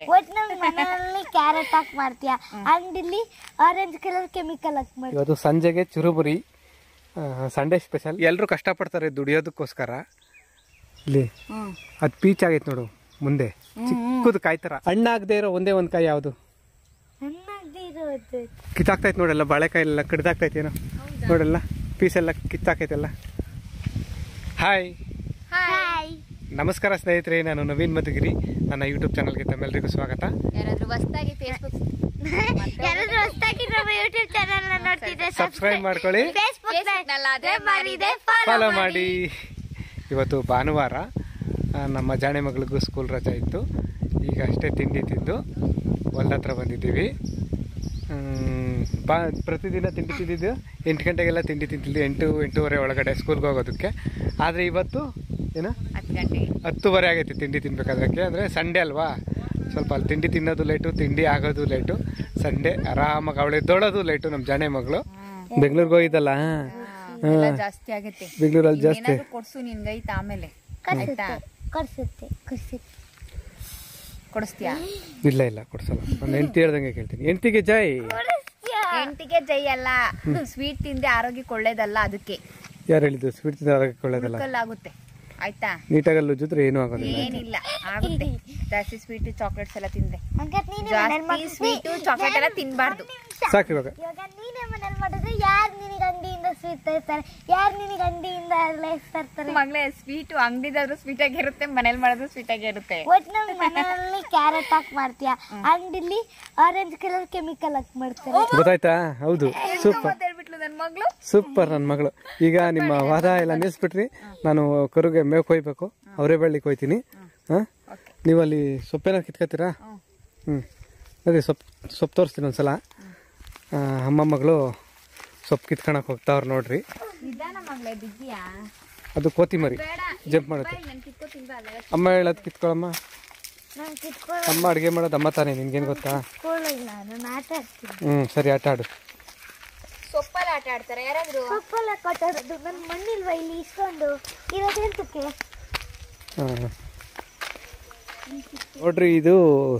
ಒಟ್ನಲ್ಲಿ ಮನೆಯಲ್ಲಿ ಕ್ಯಾರೆಟ್ ಹಾಕಿ ಮಾಡ್ತೀಯ, ಅಂಗಡಿಲಿ ಆರೆಂಜ್ ಕಲರ್ ಕೆಮಿಕಲ್ ಹಾಕಿ ಮಾಡ್ತೀಯ. ಇವತ್ತು ಸಂಜೆಗೆ ಚುರುಮುರಿ ಸಂಡೇ ಸ್ಪೆಷಲ್. ಎಲ್ಲರೂ ಕಷ್ಟಪಡ್ತಾರೆ ದುಡಿಯೋದಕ್ಕೋಸ್ಕರ. ಇಲ್ಲಿ ಅದು ಪೀಚ್ ಆಗೈತೆ ನೋಡು, ಮುಂದೆ ಚಿಕ್ಕದು ಕಾಯಿ ಥರ. ಹಣ್ಣಾಗದೆ ಇರೋ ಒಂದೇ ಒಂದು ಕಾಯಿ ಯಾವುದು ಕಿತ್ತಾಗ್ತೈತೆ ನೋಡೆಲ್ಲ, ಬಾಳೆಕಾಯಿ ಎಲ್ಲ ಕಡ್ದಾಗ್ತೈತೆ ಏನೋ ನೋಡೆಲ್ಲ, ಪೀಸೆಲ್ಲ ಕಿತ್ತಾಕೈತೆಲ್ಲ. ಹಾಯ್ ನಮಸ್ಕಾರ ಸ್ನೇಹಿತರೆ, ನಾನು ನವೀನ್ ಮಧುಗಿರಿ. ನನ್ನ ಯೂಟ್ಯೂಬ್ ಚಾನಲ್ಗೆ ತಮ್ಮೆಲ್ಲರಿಗೂ ಸ್ವಾಗತ. ಸಬ್ಸ್ಕ್ರೈಬ್ ಮಾಡ್ಕೊಳ್ಳಿ, ಫಾಲೋ ಮಾಡಿ. ಇವತ್ತು ಭಾನುವಾರ, ನಮ್ಮ ಜಾಣೆ ಮಗಳಿಗೂ ಸ್ಕೂಲ್ ರಜೆ ಇತ್ತು. ಈಗ ಅಷ್ಟೇ ತಿಂಡಿ ತಿಂದು ಹೊಲ್ದ ಹತ್ರ ಬಂದಿದ್ದೀವಿ. ಪ್ರತಿದಿನ ತಿಂಡಿ ತಿಂದಿದ್ದು 8 ಗಂಟೆಗೆಲ್ಲ ತಿಂಡಿ ತಿಂತಿದ್ದು, 8-8:30 ಒಳಗಡೆ ಸ್ಕೂಲ್ಗೆ ಹೋಗೋದಕ್ಕೆ. ಆದರೆ ಇವತ್ತು ಏನು 10:30 ಆಗೈತಿ ತಿಂಡಿ ತಿನ್ಬೇಕಾದ್ರಕ್ಕೆ. ಅಂದರೆ ಸಂಡೇ ಅಲ್ವಾ, ಸ್ವಲ್ಪ ಅಲ್ಲಿ ತಿಂಡಿ ತಿನ್ನೋದು ಲೇಟು, ತಿಂಡಿ ಆಗೋದು ಲೇಟು. ಸಂಡೇ ಆರಾಮಾಗಿ ಅವಳು ಎದ್ದೋಳೋದು ಲೇಟು. ನಮ್ಮ ಜಾಣೆ ಮಗಳು ಬೆಂಗಳೂರಿಗೆ ಹೋಗಿದ್ದಲ್ಲ, ಜಾಸ್ತಿ ಆಗುತ್ತೆ ಬೆಂಗಳೂರಲ್ಲಿ ಜಾಸ್ತಿ. ಕೊಡ್ಸು ನಿನ್ಗೈತ, ಆಮೇಲೆ ಕೊಡಿಸ್ತೀಯಾ? ಇಲ್ಲ ಕೊಡ್ಸಲ್ಲ. ನಾನು ಹೆಂಡತಿ ಹೇಳ್ದಂಗೆ ಕೇಳ್ತೀನಿ. ಹೆಂಡತಿಗೆ ಜೈ. ಹೆಂಡತಿಗೆ ಜೈ ಅಲ್ಲ, ಸ್ವೀಟ್ ತಿಂದೆ ಆರೋಗ್ಯಕ್ಕೆ ಒಳ್ಳೇದಲ್ಲ. ಅದಕ್ಕೆ ಯಾರು ಹೇಳಿದ್ದು ಸ್ವೀಟ್ ತಿಂದ್ರೆ ಆರೋಗ್ಯಕ್ಕೆ ಒಳ್ಳೇದಲ್ಲ? ಆಗುತ್ತೆ ಆಯ್ತಾ. ನೀಟಾಗಲ್ಲ ಉಜ್ಜಿದ್ರೆ ಏನೂ ಆಗೋದಿಲ್ಲ. ಏನಿಲ್ಲ, ಆಗುತ್ತೆ. ಜಾಸ್ತಿ ಸ್ವೀಟ್ ಚಾಕ್ಲೇಟ್ಸ್ ಎಲ್ಲ ತಿಂದ್ರೆ. ಜಾಸ್ತಿ ಸ್ವೀಟು ಚಾಕ್ಲೇಟ್ ಎಲ್ಲ ತಿನ್ಬಾರ್ದು. ಸಾಕು. ಇವಾಗ ನೀನೇ ಮನೇಲಿ ಮಾಡಿದ್ರೆ ಯಾರು ನಿನಗೆ ಅಂಗಡಿಯಿಂದ ಸ್ವೀಟ್ ತರ್ತಾರೆ, ಯಾರು ನಿನಗೆ ಅಂಗಡಿಯಿಂದ ಲೇಸ್ ತರ್ತಾರೆ? ಮಗಳೇ, ಸ್ವೀಟು ಅಂಗಡಿದಾದ್ರೂ ಸ್ವೀಟ್ ಆಗಿರುತ್ತೆ, ಮನೇಲಿ ಮಾಡಿದ್ರು ಸ್ವೀಟ್ ಆಗಿರುತ್ತೆ. ಒಟ್ನಲ್ಲಿ ಮನೆಯಲ್ಲಿ ಕ್ಯಾರೆಟ್ ಹಾಕಿ ಮಾಡ್ತೀಯ, ಅಂಗಡಿಲಿ ಆರೆಂಜ್ ಕಲರ್ ಕೆಮಿಕಲ್ ಹಾಕಿ ಮಾಡ್ತಾರೆ. ಗೊತ್ತಾಯ್ತಾ? ಹೌದು, ಸೂಪರ್ ಹೇಳ್ಬಿಟ್ಲು ನನ್ ಮಗಳು. ಸೂಪರ್ ನನ್ನ ಮಗಳು. ಈಗ ನಿಮ್ಮ ವಾದ ಎಲ್ಲ ನಿಲ್ಲಿಸ್ಬಿಟ್ರಿ. ನಾನು ಕರುಗೆ ಮೇವು ಕೊಯ್ಬೇಕು, ಅವರೇ ಬೆಳ್ಳಿಗೆ ಕೊಯ್ತೀನಿ. ನೀವು ಅಲ್ಲಿ ಸೊಪ್ಪೇನ ಕಿತ್ಕೊತೀರಾ? ಅದೇ ಸೊಪ್ಪು ತೋರಿಸ್ತೀನಿ ಒಂದ್ಸಲ. ಅಮ್ಮ ಮಗಳು ಸೊಪ್ಪು ಕಿತ್ಕೊಳಕ್ ಹೋಗ್ತಾವ್ರು ನೋಡ್ರಿ. ಅದು ಕೋತಿ ಮರಿ ಜಂಪ್ ಮಾಡುತ್ತೆ. ಅಮ್ಮ ಹೇಳೋದು ಕಿತ್ಕೊಳಮ್ಮ. ಅಮ್ಮ ಅಡುಗೆ ಮಾಡೋದು ಅಮ್ಮ ತಾನೇ, ನಿನ್ಗೇನು ಗೊತ್ತಾ? ಸರಿ, ಆಟ ಆಡು. ಸೊಪ್ಪಲ್ಲಿ ಆಟ ಆಡ್ತಾರೆ ಯಾರಾದ್ರು? ಸೊಪ್ಪಲ್ಲ ಆಟ ಆಡೋದು. ನನ್ನ ಮಣ್ಣಿಲ್ವಾ ಇಲ್ಲಿ ಇಸ್ಕೊಂಡು ಇರೋದೆಂತಕ್ಕೆ? ನೋಡ್ರಿ, ಇದು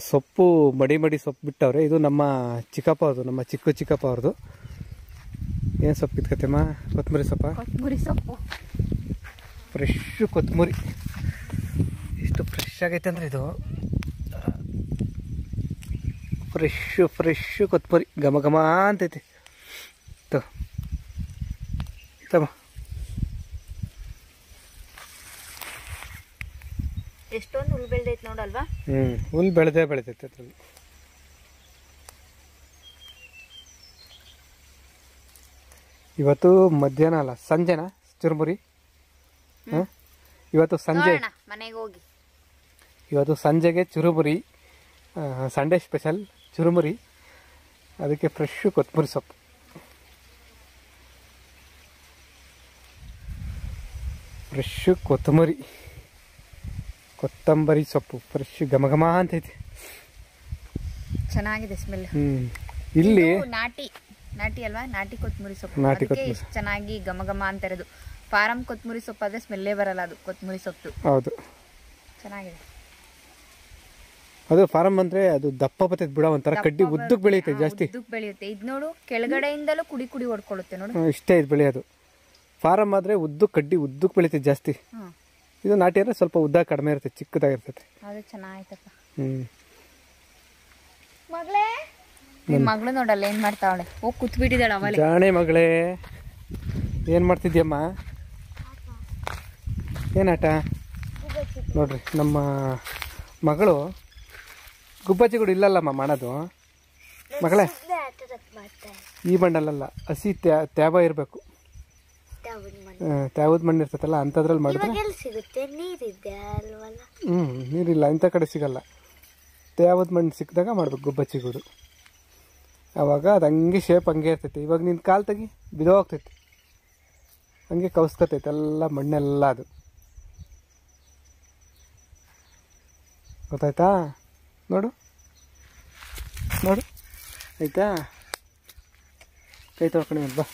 ಸೊಪ್ಪು ಮಡಿ ಸೊಪ್ಪು ಬಿಟ್ಟವ್ರೆ. ಇದು ನಮ್ಮ ಚಿಕ್ಕಪ್ಪ ಅವ್ರದ್ದು, ನಮ್ಮ ಚಿಕ್ಕಪ್ಪ ಅವ್ರದ್ದು. ಏನು ಸೊಪ್ಪು ಕಿತ್ಕತ್ತಮ್ಮ? ಕೊತ್ತಂಬರಿ ಸೊಪ್ಪ. ಕೊತ್ತಂಬರಿ ಸೊಪ್ಪು ಫ್ರೆಶ್ ಕೊತ್ತಂಬರಿ. ಎಷ್ಟು ಫ್ರೆಶ್ ಆಗೈತೆ ಅಂದರೆ ಇದು ಫ್ರೆಶ್ ಕೊತ್ತಂಬರಿ, ಘಮ ಅಂತೈತಿ. ತಮ್ಮ ಎಷ್ಟೊಂದು ಹುಲ್ ಬೆಳ್ದೈತೆ ನೋಡಲ್ವಾ? ಹುಲ್ ಬೆಳೆದೈತೆ ಅದ್ರಲ್ಲಿ. ಇವತ್ತು ಮಧ್ಯಾಹ್ನ ಅಲ್ಲ, ಸಂಜೆನಾ ಚುರುಮುರಿ? ಇವತ್ತು ಸಂಜೆ ಮನೆಗೆ ಹೋಗಿ. ಇವತ್ತು ಸಂಜೆಗೆ ಚುರುಮುರಿ, ಸಂಡೇ ಸ್ಪೆಷಲ್ ಚುರುಮುರಿ. ಅದಕ್ಕೆ ಫ್ರೆಶ್ ಕೊತ್ತಂಬರಿ ಸೊಪ್ಪು. ಫ್ರೆಶ್ ಕೊತ್ತಂಬರಿ ಸೊಪ್ಪು ಫ್ರೆಶ್ ಘಮ ಅಂತೈತಿ. ಚೆನ್ನಾಗಿದೆ ಸ್ಮೆಲ್. ಇಲ್ಲಿ ನಾಟಿ ಅಲ್ವಾ? ನಾಟಿ ಕೊತ್ತಂಬರಿ ಸೊಪ್ಪು. ನಾಟಿ ಕೊತ್ತಂಬರಿ ಚೆನ್ನಾಗಿ ಘಮ ಅಂತ ಇರೋದು. ಫಾರಂ ಕೊತ್ತಂಬರಿ ಸೊಪ್ಪು ಆದ್ರೆ ಸ್ಮೆಲ್ಲೇ ಬರಲ್ಲ. ಅದು ಕೊತ್ತಂಬರಿ ಸೊಪ್ಪು. ಹೌದು, ಚೆನ್ನಾಗಿದೆ. ಅದು ಫಾರಂ ಅಂದ್ರೆ ಅದು ದಪ್ಪ ಬರ್ತೈತೆ ಬಿಡ, ಒಂಥರ ಕಡ್ಡಿ ಉದ್ದಕ್ಕೆ ಬೆಳೆಯುತ್ತೆ, ಜಾಸ್ತಿ ಉದ್ದಕ್ಕೆ ಬೆಳೆಯುತ್ತೆ. ಇದು ನೋಡು, ಕೆಳಗಡೆಯಿಂದಲೂ ಕುಡಿ ಹೊಡ್ಕೊಳ್ಳುತ್ತೆ ನೋಡು. ಇಷ್ಟೇ ಇದು ಬೆಳೆಯೋದು. ಫಾರಂ ಆದ್ರೆ ಕಡ್ಡಿ ಉದ್ದಕ್ಕೆ ಬೆಳೀತೈತೆ ಜಾಸ್ತಿ. ಇದು ನಾಟಿ ಅಂದ್ರೆ ಸ್ವಲ್ಪ ಉದ್ದ ಕಡಿಮೆ ಇರುತ್ತೆ, ಚಿಕ್ಕದಾಗಿರ್ತೈತೆ. ಅದು ಚೆನ್ನಾಯ್ತಪ್ಪ. ಮಗಳೇ, ನಿಮ್ ಮಗಳು ನೋಡಲ್ಲ ಏನ್ ಮಾಡ್ತಾವಳೆ. ಹೋಗಿ ಕೂತ್ಬಿಟ್ಟಿದ್ದಾಳೆ ಅವಳೆ. ಜಾಣೆ ಮಗಳೇ, ಏನ್ ಮಾಡ್ತಿದ್ಯಮ್ಮ? ಏನಾಟ? ನೋಡ್ರಿ, ನಮ್ಮ ಮಗಳು ಗುಬ್ಬಚ್ಚಿ ಕೂಡ ಇಲ್ಲಲ್ಲಮ್ಮ ಮಾಡೋದು. ಮಗಳೇ, ಈ ಮಣ್ಣಲ್ಲ, ಹಸಿ ತ್ಯಾವ ಇರಬೇಕು. ತ್ಯಾವದ ಮಣ್ಣು ಇರ್ತೈತಲ್ಲ, ಅಂಥದ್ರಲ್ಲಿ ಮಾಡಿದ್ರೆ ನೀರಿಲ್ಲ, ಇಂಥ ಕಡೆ ಸಿಗಲ್ಲ. ತ್ಯಾವದ ಮಣ್ಣು ಸಿಕ್ಕಿದಾಗ ಮಾಡ್ಬೇಕು ಗುಬ್ಬಚ್ಚಿಗೂಡು. ಆವಾಗ ಅದು ಹಂಗೆ ಶೇಪ್ ಹಂಗೆ ಇರ್ತೈತೆ. ಇವಾಗ ನಿನ್ನ ಕಾಲು ತೆಗಿ ಬಿದೋಗ್ತೈತಿ, ಹಂಗೆ ಕೌಸ್ಕೊತೈತೆ ಎಲ್ಲ ಮಣ್ಣೆಲ್ಲ. ಅದು ಗೊತ್ತಾಯ್ತಾ? ನೋಡು ಆಯ್ತಾ? ಕೈ ತೊಳ್ಕೊಂಡು ಬಾ,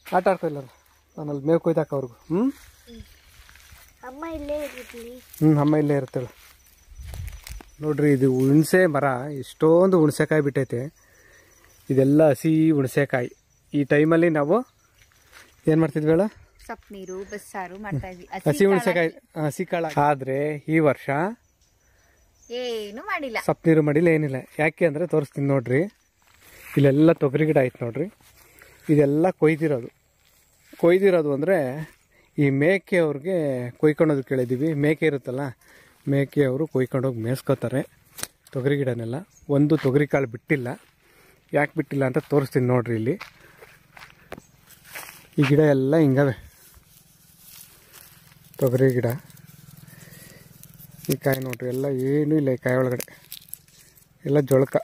ಆಟ ಆಡ್ಕೊಲ್ಲ. ನಾನು ಅಲ್ಲಿ ಮೇವು ಕೊಯ್ದಾಕ ಅವ್ರಿಗೂ. ಅಮ್ಮ ಇಲ್ಲೇ ಇರ್ಲಿ. ಅಮ್ಮ ಇಲ್ಲೇ ಇರ್ತೇಳು. ನೋಡ್ರಿ ಇದು ಹುಣಸೆ ಮರ ಎಷ್ಟೊಂದು ಹುಣಸೆಕಾಯಿ ಬಿಟ್ಟೈತೆ. ಇದೆಲ್ಲ ಹಸಿ ಹುಣಸೆಕಾಯಿ. ಈ ಟೈಮಲ್ಲಿ ನಾವು ಏನು ಮಾಡ್ತಿದ್ವಿ ಹೇಳ, ಸೊಪ್ಪು ನೀರು ಬಸ್ಸಾರು ಮಾಡ್ತಾ ಇದ್ವಿ. ಹಸಿ ಹುಣಸೆಕಾಯಿ, ಹಸಿ ಕಾಳು. ಆದರೆ ಈ ವರ್ಷ ಏನು ಮಾಡಿಲ್ಲ, ಸೊಪ್ಪು ನೀರು ಮಾಡಿಲ್ಲ, ಏನಿಲ್ಲ. ಯಾಕೆ ಅಂದರೆ ತೋರಿಸ್ತೀನಿ ನೋಡ್ರಿ. ಇಲ್ಲೆಲ್ಲ ತೊಗರಿ ಗಿಡ ಆಯ್ತು ನೋಡ್ರಿ. ಇದೆಲ್ಲ ಕೊಯ್ದಿರೋದು ಅಂದರೆ ಈ ಮೇಕೆಯವ್ರಿಗೆ ಕೊಯ್ಕೊಂಡೋದು ಕೇಳಿದ್ದೀವಿ. ಮೇಕೆ ಇರುತ್ತಲ್ಲ, ಮೇಕೆಯವರು ಕೊಯ್ಕೊಂಡೋಗಿ ಮೇಯಿಸ್ಕೋತಾರೆ ತೊಗರಿ ಗಿಡನೆಲ್ಲ. ಒಂದು ತೊಗರಿ ಕಾಳು ಬಿಟ್ಟಿಲ್ಲ. ಯಾಕೆ ಬಿಟ್ಟಿಲ್ಲ ಅಂತ ತೋರಿಸ್ತೀನಿ ನೋಡ್ರಿ. ಇಲ್ಲಿ ಈ ಗಿಡ ಎಲ್ಲ ಹಿಂಗವೆ, ತೊಗರಿ ಗಿಡ. ಈ ಕಾಯಿ ನೋಡ್ರಿ, ಎಲ್ಲ ಏನೂ ಇಲ್ಲ ಈ ಕಾಯಿ ಒಳಗಡೆ, ಎಲ್ಲ ಜೊಳಕ,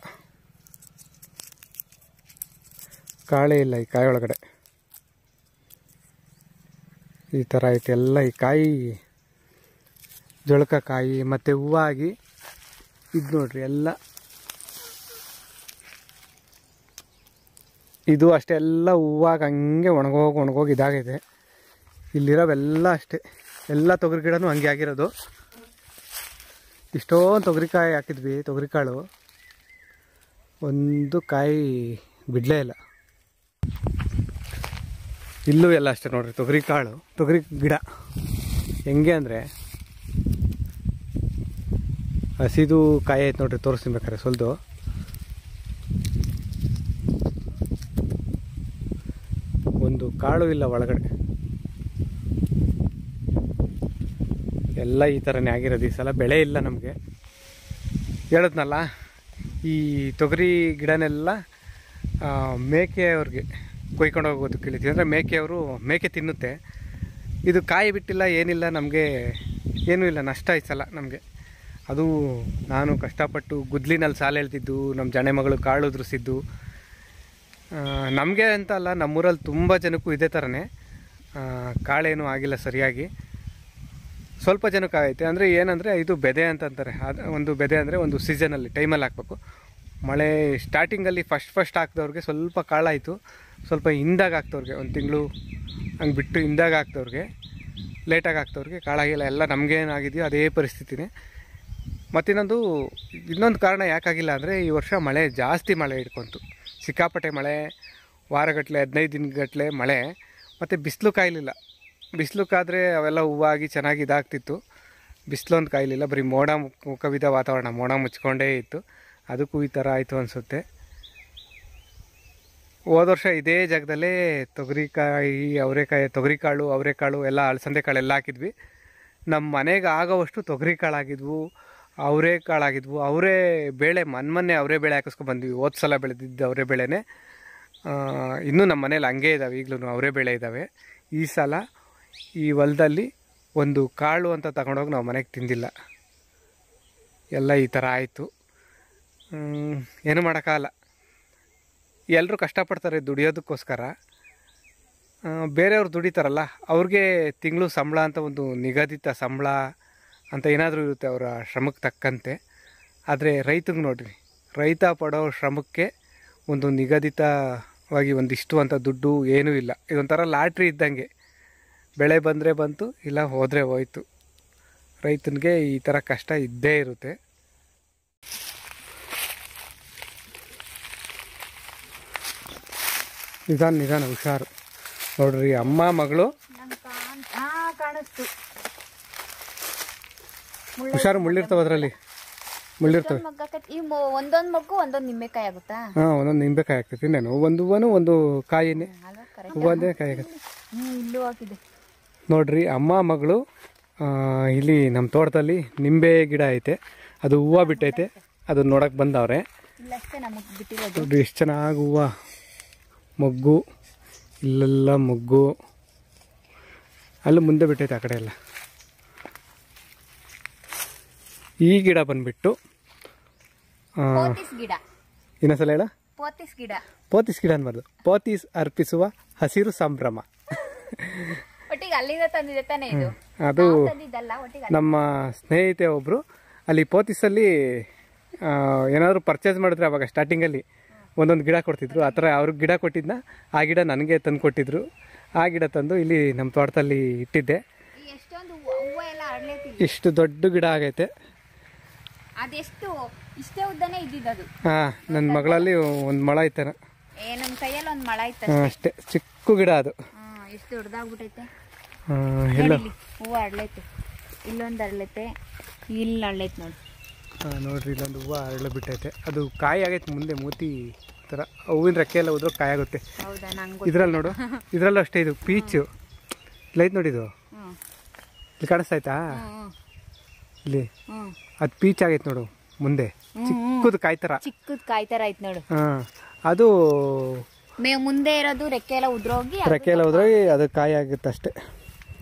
ಕಾಳೇ ಇಲ್ಲ ಈ ಕಾಯಿ ಒಳಗಡೆ. ಈ ಥರ ಐತೆ ಎಲ್ಲ. ಈ ಕಾಯಿ ಜೊಳಕ ಕಾಯಿ ಮತ್ತು ಹೂವಾಗಿ ಇದು ನೋಡ್ರಿ ಎಲ್ಲ. ಇದು ಅಷ್ಟೇ, ಎಲ್ಲ ಹೂವಾಗಿ ಹಂಗೆ ಒಣಗೋಗಿ ಇದಾಗೈತೆ. ಇಲ್ಲಿರೋವೆಲ್ಲ ಅಷ್ಟೇ, ಎಲ್ಲ ತೊಗರಿ ಗಿಡನೂ ಹಂಗೆ ಆಗಿರೋದು. ಇಷ್ಟೊಂದು ತೊಗರಿಕಾಯಿ ಹಾಕಿದ್ವಿ, ತೊಗರಿಕಾಳು ಒಂದು ಕಾಯಿ ಬಿಡಲೇ ಇಲ್ಲ. ಇಲ್ಲೂ ಎಲ್ಲ ಅಷ್ಟೇ ನೋಡ್ರಿ, ತೊಗರಿಕಾಳು, ತೊಗರಿ ಗಿಡ ಹೆಂಗೆ ಅಂದರೆ ಹಸಿದು ಕಾಯಿ ಐತೆ ನೋಡ್ರಿ. ತೋರಿಸ್ತೀನಿ ಬೇಕಾರೆ ಸ್ವಲ್ಪ. ಒಂದು ಕಾಳು ಇಲ್ಲ ಒಳಗಡೆ. ಎಲ್ಲ ಈ ಥರನೇ ಆಗಿರೋದು. ಈ ಸಲ ಬೆಳೆ ಇಲ್ಲ ನಮಗೆ. ಹೇಳಿದ್ನಲ್ಲ, ಈ ತೊಗರಿ ಗಿಡನೆಲ್ಲ ಮೇಕೆಯವ್ರಿಗೆ ಕೊಯ್ಕೊಂಡು ಹೋಗೋದು ಕೇಳಿತೀವಿ. ಅಂದರೆ ಮೇಕೆ ತಿನ್ನುತ್ತೆ. ಇದು ಕಾಯಿ ಬಿಟ್ಟಿಲ್ಲ, ಏನಿಲ್ಲ, ನಮಗೆ ಏನೂ ಇಲ್ಲ, ನಷ್ಟ ಈ ಸಲ ನಮಗೆ. ಅದು ನಾನು ಕಷ್ಟಪಟ್ಟು ಗುದ್ಲಿನಲ್ಲಿ ಸಾಲ ಹೇಳ್ತಿದ್ದು, ನಮ್ಮ ಜನೆ ಮಗಳು ಕಾಳು ಉದುರಿಸಿದ್ದು. ನಮಗೆ ಅಂತ ಅಲ್ಲ, ನಮ್ಮೂರಲ್ಲಿ ತುಂಬ ಜನಕ್ಕೂ ಇದೇ ಥರನೇ. ಕಾಳೇನೂ ಆಗಿಲ್ಲ ಸರಿಯಾಗಿ. ಸ್ವಲ್ಪ ಜನಕ್ಕೆ ಆಗೈತೆ. ಅಂದರೆ ಏನಂದರೆ ಇದು ಬೆದೆ ಅಂತಂತಾರೆ. ಅದು ಒಂದು ಬೆದೆ ಅಂದರೆ ಒಂದು ಸೀಸನಲ್ಲಿ ಟೈಮಲ್ಲಿ ಹಾಕಬೇಕು. ಮಳೆ ಸ್ಟಾರ್ಟಿಂಗಲ್ಲಿ ಫಸ್ಟ್ ಹಾಕಿದವ್ರಿಗೆ ಸ್ವಲ್ಪ ಕಾಳಾಯಿತು. ಸ್ವಲ್ಪ ಹಿಂದಾಗ ಹಾಕ್ದವ್ರಿಗೆ, ಒಂದು ತಿಂಗಳು ಹಂಗೆ ಬಿಟ್ಟು ಹಿಂದಾಗ ಹಾಕ್ದವ್ರಿಗೆ, ಲೇಟಾಗಿ ಹಾಕ್ದವ್ರಿಗೆ ಕಾಳಾಗಿಲ್ಲ. ಎಲ್ಲ ನಮಗೇನಾಗಿದೆಯೋ ಅದೇ ಪರಿಸ್ಥಿತಿನೇ. ಇನ್ನೊಂದು ಕಾರಣ ಯಾಕಾಗಿಲ್ಲ ಅಂದರೆ ಈ ವರ್ಷ ಜಾಸ್ತಿ ಮಳೆ ಹಿಡ್ಕೊಂತು. ಸಿಕ್ಕಾಪಟ್ಟೆ ಮಳೆ, ವಾರಗಟ್ಟಲೆ 15 ದಿನಗಟ್ಟಲೆ ಮಳೆ. ಮತ್ತು ಬಿಸಿಲು ಕಾಯಲಿಲ್ಲ. ಬಿಸಿಲು ಕಾದರೆ ಅವೆಲ್ಲ ಹೂವಾಗಿ ಚೆನ್ನಾಗಿ ಇದಾಗ್ತಿತ್ತು. ಬಿಸಿಲೊಂದು ಕಾಯಲಿಲ್ಲ, ಬರೀ ಮೋಡ ಕವಿದ ವಾತಾವರಣ, ಮೋಡ ಮುಚ್ಕೊಂಡೇ ಇತ್ತು. ಅದಕ್ಕೂ ಈ ಥರ ಆಯಿತು ಅನಿಸುತ್ತೆ. ಹೋದ ವರ್ಷ ಇದೇ ಜಾಗದಲ್ಲೇ ತೊಗರಿಕಾಯಿ, ತೊಗರಿಕಾಳು, ಅವರೆಕಾಳು ಎಲ್ಲ, ಅಲಸಂದೆ ಕಾಳು ಎಲ್ಲ ಹಾಕಿದ್ವಿ. ನಮ್ಮ ಮನೆಗೆ ಆಗೋವಷ್ಟು ತೊಗರಿಕಾಳಾಗಿದ್ವು, ಅವರೆಕಾಳಾಗಿದ್ವು. ಬೇಳೆ ಮೊನ್ನೆ ಅವರೇ ಬೇಳೆ ಹಾಕಿಸ್ಕೊಂಡು ಬಂದ್ವಿ. ಹೋದ ಸಲ ಬೆಳೆದಿದ್ದು ಅವರೇ ಬೇಳೆನೇ ಇನ್ನೂ ನಮ್ಮ ಮನೇಲಿ ಹಂಗೆ ಇದ್ದಾವೆ. ಈಗಲೂ ಅವರೇ ಬೇಳೆ ಇದ್ದಾವೆ. ಈ ಸಲ ಈ ಹೊಲದಲ್ಲಿ ಒಂದು ಕಾಳು ಅಂತ ತಗೊಂಡೋಗಿ ನಾವು ಮನೆಗೆ ತಿಂದಿಲ್ಲ. ಎಲ್ಲ ಈ ಥರ ಆಯಿತು. ಏನು ಮಾಡೋಕ್ಕಾಗಲ್ಲ. ಎಲ್ಲರೂ ಕಷ್ಟಪಡ್ತಾರೆ ದುಡಿಯೋದಕ್ಕೋಸ್ಕರ. ಬೇರೆಯವ್ರು ದುಡಿತಾರಲ್ಲ, ಅವ್ರಿಗೆ ತಿಂಗಳು ಸಂಬಳ ಅಂತ ಒಂದು ನಿಗದಿತ ಸಂಬಳ ಅಂತ ಏನಾದರೂ ಇರುತ್ತೆ ಅವರ ಶ್ರಮಕ್ಕೆ ತಕ್ಕಂತೆ. ಆದರೆ ರೈತಗೆ ನೋಡಿರಿ, ರೈತ ಪಡೋ ಶ್ರಮಕ್ಕೆ ಒಂದು ನಿಗದಿತವಾಗಿ ಒಂದಿಷ್ಟು ಅಂತ ದುಡ್ಡು ಏನೂ ಇಲ್ಲ. ಇದೊಂಥರ ಲಾಟ್ರಿ ಇದ್ದಂಗೆ. ಬೆಳೆ ಬಂದರೆ ಬಂತು, ಇಲ್ಲ ಹೋದರೆ ಹೋಯ್ತು. ರೈತನಿಗೆ ಈ ಥರ ಕಷ್ಟ ಇದ್ದೇ ಇರುತ್ತೆ. ನಿಧಾನ ಹುಷಾರು. ನೋಡ್ರಿ, ಅಮ್ಮ ಮಗಳು ಕಾಣಿಸ್ತು. ಹುಷಾರು, ಮುಳ್ಳಿರ್ತಾವೆ, ಅದರಲ್ಲಿ ಮುಳ್ಳಿರ್ತವೆ. ಒಂದೊಂದು ಮಗ್ಗು ಒಂದೊಂದು ನಿಂಬೆಕಾಯಿ ಆಗುತ್ತಾ? ಹಾಂ, ಒಂದೊಂದು ನಿಂಬೆಕಾಯಿ ಆಗ್ತೈತಿ. ನಾನು ಒಂದು ಕಾಯಿನೇ, ಒಂದೇ ಕಾಯಿ ಆಗುತ್ತೆ. ಇಲ್ಲೂ ಹಾಕಿದೆ ನೋಡ್ರಿ. ಅಮ್ಮ ಮಗಳು ಇಲ್ಲಿ ನಮ್ಮ ತೋಟದಲ್ಲಿ ನಿಂಬೆ ಗಿಡ ಐತೆ. ಅದು ಹೂವು ಬಿಟ್ಟೈತೆ. ಅದು ನೋಡಕ್ಕೆ ಬಂದವ್ರೆ. ನೋಡ್ರಿ ಎಷ್ಟು ಚೆನ್ನಾಗಿ ಹೂವು, ಮೊಗ್ಗು, ಇಲ್ಲೆಲ್ಲ ಮೊಗ್ಗು, ಅಲ್ಲಿ ಮುಂದೆ ಬಿಟ್ಟೈತೆ ಆ ಕಡೆ ಎಲ್ಲ. ಈ ಗಿಡ ಬಂದ್ಬಿಟ್ಟು ಇನ್ನೊಂದ್ಸಲ ಹೇಳ. ಪೋತಿಸ್ ಗಿಡ ಅನ್ಬಾರ್ದು, ಪೋತಿಸ್ ಅರ್ಪಿಸುವ ಹಸಿರು ಸಂಭ್ರಮ. ಅದು ನಮ್ಮ ಸ್ನೇಹಿತೆ ಒಬ್ರು ಅಲ್ಲಿ ಪೋತಿಸಲ್ಲಿ ಏನಾದರೂ ಪರ್ಚೇಸ್ ಮಾಡಿದ್ರೆ ಅವಾಗ ಸ್ಟಾರ್ಟಿಂಗಲ್ಲಿ ಒಂದೊಂದು ಗಿಡ ಕೊಡ್ತಿದ್ರು. ಆ ಥರ ಅವ್ರಿಗೆ ಗಿಡ ಕೊಟ್ಟಿದ್ನ, ಆ ಗಿಡ ನನಗೆ ತಂದು ಕೊಟ್ಟಿದ್ರು. ಆ ಗಿಡ ತಂದು ಇಲ್ಲಿ ನಮ್ಮ ತೋಟದಲ್ಲಿ ಇಟ್ಟಿದ್ದೆ. ಇಷ್ಟು ದೊಡ್ಡ ಗಿಡ ಆಗೈತೆ. ಅದೆಷ್ಟು ಇಷ್ಟೇ ಉದ್ದನೇ ಇದ್ದಿದ್ದು. ಹಾಂ ನನ್ನ ಮಗಳಲ್ಲಿ ಒಂದು ಮೊಳ ಐತೆ ನಮ್ಮ ಕೈಯಲ್ಲಿ ಒಂದು ಮೊಳ ಇತ್ತು ಅಷ್ಟೇ, ಚಿಕ್ಕ ಗಿಡ ಅದು. ಎಷ್ಟು ದೊಡ್ಡದಾಗ್ಬಿಟ್ಟೈತೆ. ಎಲ್ಲೋ ಹೂವು ಅರಳೈತೆ, ಇಲ್ಲೊಂದು ಅರಳೈತೆ, ಇಲ್ಲಿ ಅರಳೈತೆ ನೋಡಿ. ನೋಡ್ರಿ ಇಲ್ಲೊಂದು ಹೂವು ಅರಳು ಬಿಟ್ಟೈತೆ, ಅದು ಕಾಯಿ ಆಗೈತೆ ಮುಂದೆ ಮೂತಿ ಥರ. ಹೂವಿನ ರೆಕ್ಕೆ ಎಲ್ಲ ಉದ್ರೋ ಕಾಯಿ ಆಗುತ್ತೆ. ಹೌದಾ? ನಂಗೆ ಇದ್ರಲ್ಲಿ ನೋಡು, ಇದ್ರಲ್ಲೂ ಅಷ್ಟೇ. ಇದು ಪೀಚು ಇಲ್ಲೈತೆ ನೋಡಿ, ಇದು ಇಲ್ಲಿ ಕಾಣಿಸ್ತಾಯ್ತಾ ಇಲ್ಲಿ? ಅದು ಪೀಚ್ ಆಗೈತೆ ನೋಡು ಮುಂದೆ, ಚಿಕ್ಕದು ಕಾಯಿ ಥರ. ಚಿಕ್ಕದು ಕಾಯಿ ಥರ ಐತೆ ನೋಡು. ಹಾಂ, ಅದು ಮುಂದೆ ಇರೋದು ರೆಕ್ಕೆ ಎಲ್ಲ ಉದ್ರೋಗಿ ರೆಕ್ಕೆ ಎಲ್ಲ ಉದ್ರೋಗಿ ಅದು ಕಾಯಿ ಆಗುತ್ತೆ ಅಷ್ಟೇ.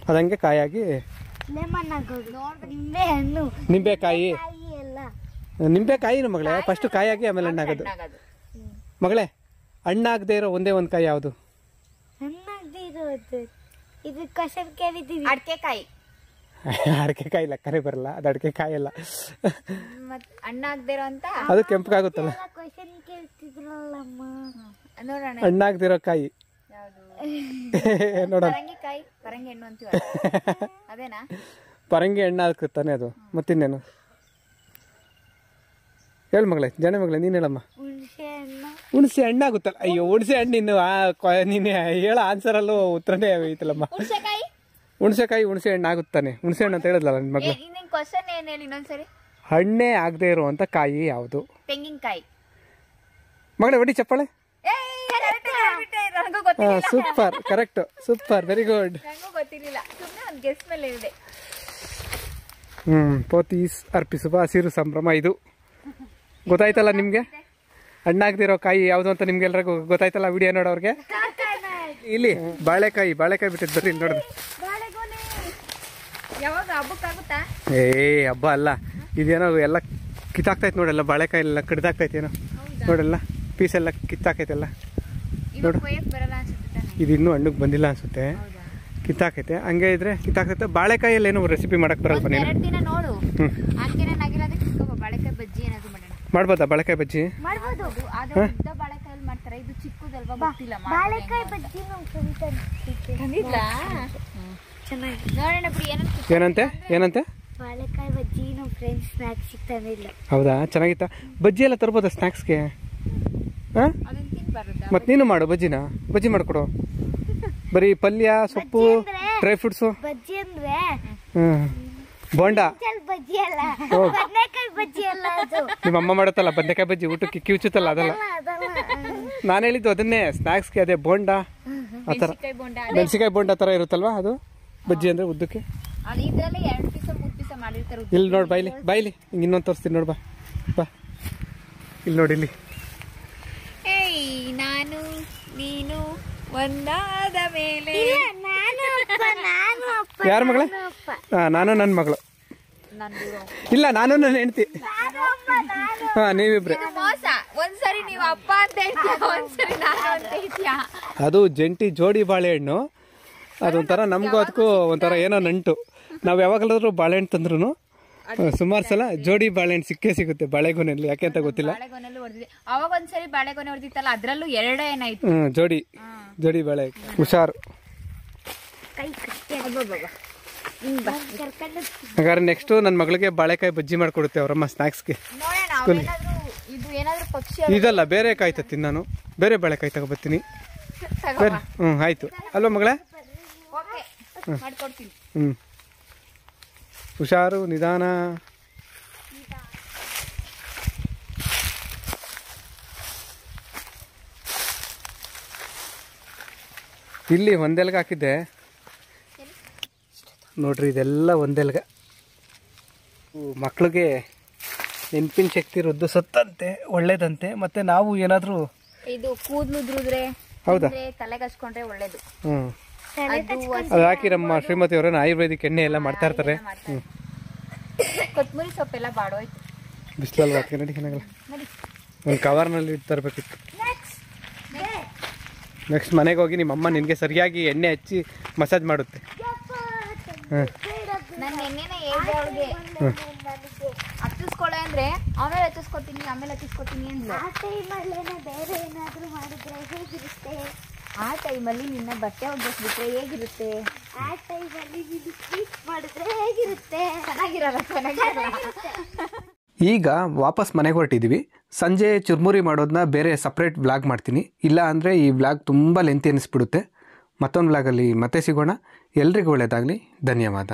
ಅದಂಗೆ ಕಾಯಾಗಿ ನಿಂಬೆಕಾಯಿ, ನಿಂಬೆಕಾಯಿ ಮಗಳೇ ಫಸ್ಟ್ ಕಾಯಾಗಿ ಆಮೇಲೆ ಹಣ್ಣಾಗೋದು. ಮಗಳೇ ಹಣ್ಣಾಗದೆ ಇರೋ ಒಂದೇ ಒಂದು ಕಾಯಿ ಯಾವುದು? ಅಡಿಕೆಕಾಯಿ. ಅಡಿಕೆಕಾಯಿ ಇಲ್ಲ, ಕರೆ ಬರಲ್ಲ ಅದು. ಅಡಿಕೆಕಾಯಿ ಅಲ್ಲ, ಹಣ್ಣಾಗದಿರೋ ಅಂತ. ಅದು ಕೆಂಪಗಾಗುತ್ತಲ್ಲ. ನೋಡೋಣ ಹಣ್ಣಾಗದಿರೋ ಕಾಯಿ ನೋಡೋಣ. ಪರಂಗಿಕಾಯಿ, ಪರಂಗಿ ಹಣ್ಣು ಅಂತೀವ, ಅದೇನಾ? ಪರಂಗಿ ಹಣ್ಣು ಹಾಕುತ್ತಾನೆ ಅದು. ಮತ್ತಿನ್ನೇನು ಹೇಳು ಮಗಳೇ, ಜನ ಮಗಳೇ ನೀನು ಹೇಳಮ್ಮ. ಹುಣಸೆ ಹಣ್ಣು ಆಗುತ್ತಲ್ಲ. ಅಯ್ಯೋ ಹುಣಸೆ ಹಣ್ಣು ಇನ್ನು ನೀನು ಹೇಳೋ ಆನ್ಸರಲ್ಲೂ ಉತ್ತರನೇ ಐತಲ್ಲಮ್ಮ. ಹುಣಸೆಕಾಯಿ ಹುಣಸೆ ಹಣ್ಣು ಆಗುತ್ತಾನೆ. ಹುಣಸೆ ಹಣ್ಣು ಅಂತ ಹೇಳಿದ್ಲಲ್ಲ ನಿನ್ನ ಮಗಳು. ಕ್ವಶನ್ ಏನು ಹೇಳಿ ಇನ್ನೊಂದ್ಸರಿ. ಹಣ್ಣೇ ಆಗದೆ ಇರುವಂತ ಕಾಯಿ ಯಾವುದು? ತೆಂಗಿನಕಾಯಿ. ಮಗಳೇ ಹೊಡಿ ಚಪ್ಪಾಳೆ. Super, correct, super, very good. ಗೊತ್ತಿರಲಿಲ್ಲ, ಸುಮ್ಮನೆ ಒಂದು ಗೆಸ್ ಮೇಲೆ ಇದೆ. ಪೋತೀಸ್ ಅರ್ಪಿಸುವ ಹಸಿರು ಸಂಭ್ರಮ. ಇದು ಗೊತ್ತಾಯ್ತಲ್ಲ ನಿಮ್ಗೆ? ಹಣ್ಣಾಗ್ದಿರೋ ಕಾಯಿ ಯಾವುದು ಅಂತ ನಿಮ್ಗೆಲ್ರಿಗೂ ಗೊತ್ತಾಯ್ತಲ್ಲ ವಿಡಿಯೋ ನೋಡೋರ್ಗೆ. ಇಲ್ಲಿ ಬಾಳೆಕಾಯಿ ಬಿಟ್ಟಿದ್ದು ಬರ್ರಿ ಇಲ್ಲಿ ನೋಡ್ರಿ. ಯಾವಾಗ ಹಬ್ಬಕ್ಕಾಗುತ್ತಾ? ಹಬ್ಬ ಅಲ್ಲ, ಇದೇನೋ ಎಲ್ಲ ಕಿತ್ತಾಕ್ತೈತೆ ನೋಡೆಲ್ಲ. ಬಾಳೆಕಾಯಿ ಎಲ್ಲ ಕಡ್ದಾಕ್ತೈತೆ ಏನೋ ನೋಡೆಲ್ಲ, ಪೀಸ್ ಎಲ್ಲ ಕಿತ್ತಾಕೈತೆಲ್ಲ ನೋಡು. ಇದು ಇನ್ನೂ ಹಣ್ಣಕ್ಕೆ ಬಂದಿಲ್ಲ ಅನ್ಸುತ್ತೆ, ಕಿತ್ತಾಕೈತೆ. ಹಂಗೆ ಇದ್ರೆ ಕಿತ್ತಾಕೈತೆ. ಬಾಳೆಕಾಯಲ್ಲಿ ಏನೋ ರೆಸಿಪಿ ಮಾಡಕ್ ಬರಲ್ವ ನೀನು? ಮಾಡ್ಬೋದಾ ಬಾಳೆಕಾಯಿ ಬಜ್ಜಿ? ಏನಂತೆ ಏನಂತೆ? ಬಾಳೆಕಾಯಿ ಬಜ್ಜಿ ನಮ್ಮ ಫ್ರೆಂಡ್ಸ್ ಸ್ನಾಕ್ಸ್ ತಂದಿಲ್ಲ. ಹೌದಾ? ಚೆನ್ನಾಗಿತ್ತಾ? ಬಜ್ಜಿ ಎಲ್ಲ ತರ್ಬೋದಾ ಸ್ನಾಕ್ಸ್ಗೆ? ಮತ್ ನೀನು ಮಾಡು ಬಜ್ಜಿನ. ಬಜ್ಜಿ ಮಾಡ್ಕೊಡು. ಬರೀ ಪಲ್ಯ, ಸೊಪ್ಪು, ಡ್ರೈ ಫ್ರೂಟ್ಸು. ಬಜ್ಜಿ ಅಂದ್ರೆ ಬೋಂಡ ಬಜ್ಜಿ ಅಲ್ಲ, ಬದನೆಕಾಯಿ ಬಜ್ಜಿ ಅಲ್ಲ. ಅದು ನಿಮ್ಮ ಅಮ್ಮ ಮಾಡತ್ತಲ್ಲ ಬದನೆಕಾಯಿ ಬಜ್ಜಿ, ಊಟಕ್ಕೆ ಕಿವುಚುತ್ತಲ್ಲ ಅದಲ್ಲ. ನಾನು ಹೇಳಿದ್ದು ಅದನ್ನೇ, ಸ್ನಾಕ್ಸ್ಗೆ. ಅದೇ ಬೋಂಡ ಆ ಥರ, ಮೆಣಸಿಕಾಯಿ ಬೋಂಡ ಥರ ಇರುತ್ತಲ್ವಾ ಅದು ಬಜ್ಜಿ ಅಂದ್ರೆ ಉದ್ದಕ್ಕೆ. ಇಲ್ಲಿ ನೋಡಿ ಬಾಯ್ಲಿ ಹಿಂಗೆ ಇನ್ನೊಂದು ತೋರಿಸ್ತೀನಿ ನೋಡ್. ಬಾ ಇಲ್ಲಿ ನೋಡಿ, ಇಲ್ಲಿ ನಾನು ನೀನು ಒಂದಾದ ಮೇಲೆ. ಯಾರ ಮಗಳ? ನಾನು ನನ್ನ ಮಗಳು. ಇಲ್ಲ, ನಾನು ನನ್ನ ಹೆಂಡತಿ. ಹಾ, ನೀವಿಬ್ರೆ. ಮೋಸ. ಒಂದ್ಸರಿ ನೀವು ಅಪ್ಪ ಅಂತ ಹೇಳ್ತೀಯ, ಒಂದ್ಸರಿ ನಾನು ಅಂತ ಹೇಳ್ತೀಯ. ಅದು ಜಂಟಿ ಜೋಡಿ ಬಾಳೆಹಣ್ಣು. ಅದೊಂಥರ ನಮಗೂ ಅದಕ್ಕೂ ಒಂಥರ ಏನೋ ನಂಟು. ನಾವು ಯಾವಾಗಲಾದ್ರೂ ಬಾಳೆಹಣ್ಣು ತಂದ್ರು ಸುಮಾರು ಸಲ ಜೋಡಿ ಬಾಳೆಹಣ್ಣು ಸಿಗುತ್ತೆ ಬಾಳೆಗೊನೆಯಲ್ಲಿ. ಯಾಕೆ ಅಂತ ಗೊತ್ತಿಲ್ಲ. ಅವಾಗ ಒಂದ್ಸರಿ ಬಾಳೆಗೊನೆ ಹೊಡೆದಿತ್ತಲ್ಲ, ಅದ್ರಲ್ಲೂ ಎರಡೇ ಏನಾಯ್ತು. ಜೋಡಿ ಬಾಳೆ. ಹುಷಾರು. ಹಾಗಾದ್ರೆ ನೆಕ್ಸ್ಟ್ ನನ್ನ ಮಗಳಿಗೆ ಬಾಳೆಕಾಯಿ ಬಜ್ಜಿ ಮಾಡ್ಕೊಡುತ್ತೆ ಅವರಮ್ಮ ಸ್ನಾಕ್ಸ್ಗೆ. ಇದಲ್ಲ, ಬೇರೆ ಕಾಯಿ ತತ್ತೀನಿ ನಾನು. ಬೇರೆ ಬಾಳೆಕಾಯಿ ತಗೋಬರ್ತೀನಿ. ಆಯ್ತು ಅಲ್ವಾ ಮಗಳೇ? ಹುಷಾರು, ನಿಧಾನ. ಇಲ್ಲಿ ಒಂದೆಲ್ಗ ಹಾಕಿದ್ದೆ ನೋಡ್ರಿ, ಇದೆಲ್ಲ ಒಂದೆಲ್ಗ. ಮಕ್ಳಿಗೆ ನೆನಪಿನ ಶಕ್ತಿ ವೃದ್ಧಿ ಸತ್ತಂತೆ, ಒಳ್ಳೇದಂತೆ. ಮತ್ತೆ ನಾವು ಏನಾದ್ರು ಇದು ಕೂದಲು ಉದ್ರಿದ್ರೆ, ಹೌದಾ, ತಲೆಗೆ ಹಚ್ಕೊಂಡ್ರೆ ಒಳ್ಳೇದು. ಅದು ಹಾಕಿ ನಮ್ಮ ಶ್ರೀಮತಿ ಅವರನ್ನ ಆಯುರ್ವೇದಿಕ್ ಎಣ್ಣೆ ಎಲ್ಲ ಮಾಡ್ತಾ ಇರ್ತಾರೆ. ಕೊತ್ತಂಬರಿ ಸೊಪ್ಪೆಲ್ಲ ಬಾಡೋಯ್ತು. ಬಿಸಿಲಲ್ಲಿ ಹಾಕಿ ನಡಿ, ಏನಾಗಲ್ಲ. ಒಂದು ಕವರ್ನಲ್ಲಿ ತರಬೇಕಿತ್ತು. ನೆಕ್ಸ್ಟ್ ಮನೆಗೆ ಹೋಗಿ ನಿಮ್ಮ ಅಮ್ಮ ನಿನಗೆ ಸರಿಯಾಗಿ ಎಣ್ಣೆ ಹಚ್ಚಿ ಮಸಾಜ್ ಮಾಡುತ್ತೆ. ನನ್ನ ಎಣ್ಣೆನ ಹೇಳ್ದೆ ಅವಳಿಗೆ, ಹಚ್ಚಿಸ್ಕೊಳ್ಳೆ ಅಂದ್ರೆ ಆಮೇಲೆ ಹಚ್ಚಿಸ್ಕೊತೀನಿ ಅಂದ್ಲು. ಆ ಟೈಮಲ್ಲಿ ನಿನ್ನ ಬಟ್ಟೆ ಒಗ್ಗಿಸ್ಬಿಟ್ರೆ ಹೇಗಿರುತ್ತೆ? ಆ ಟೈಮಲ್ಲಿ ನೀನು ಸ್ವೀಟ್ ಮಾಡಿದ್ರೆ ಹೇಗಿರುತ್ತೆ? ಚೆನ್ನಾಗಿರಲ್ಲ. ಈಗ ವಾಪಸ್ ಮನೆಗೆ ಹೊರಟಿದ್ದೀವಿ. ಸಂಜೆ ಚುರ್ಮುರಿ ಮಾಡೋದನ್ನ ಬೇರೆ ಸಪ್ರೇಟ್ ವ್ಲಾಗ್ ಮಾಡ್ತೀನಿ, ಇಲ್ಲ ಅಂದರೆ ಈ ವ್ಲಾಗ್ ತುಂಬ ಲೆಂತಿ ಅನ್ನಿಸ್ಬಿಡುತ್ತೆ. ಮತ್ತೊಂದು ವ್ಲಾಗಲ್ಲಿ ಮತ್ತೆ ಸಿಗೋಣ. ಎಲ್ರಿಗೂ ಒಳ್ಳೆಯದಾಗಲಿ. ಧನ್ಯವಾದ.